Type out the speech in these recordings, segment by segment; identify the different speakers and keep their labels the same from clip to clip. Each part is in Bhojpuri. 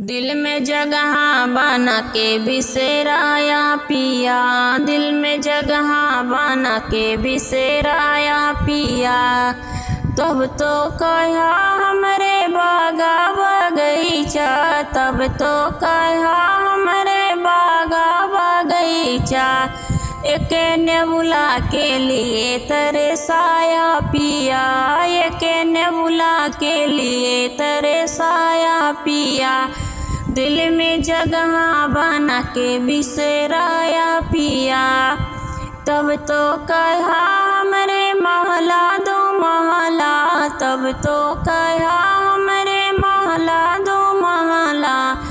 Speaker 1: दिल में जगह बना के बिसराया पिया, दिल में जगह बना के बिसराया पिया। तब तो कहा हमरे बागा बगीचा, तब तो कहा हमरे बागा बगीचा। एक नेबुला के लिए तरसाया पिया, एक नेबुला के लिए तरसाया पिया। दिल में जगह बना के बिसराया पिया। तब तो कहा हमरे महला दो महला, तब तो कहा हमरे महला दो महला।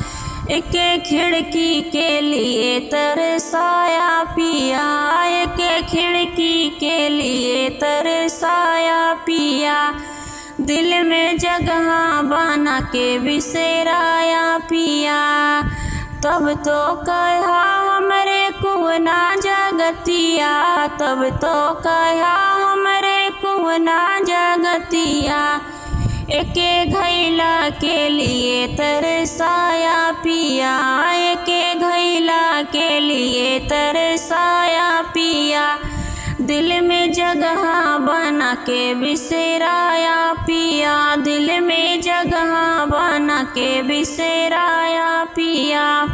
Speaker 1: एक खिड़की के लिए तरसाया पिया, एक खिड़की के लिए तरसाया पिया। दिल में जगह बना के बिसराया पिया। तब तो कहा हमरे कुवना जगतिया, तब तो कहा हमरे कुवना जगतिया। एक घैला के लिए तरसाया पिया, एक घैला के लिए तरसाया पिया। दिल में जगह बना के बिसराया पिया, दिल में जगह बना के बिसराया पिया।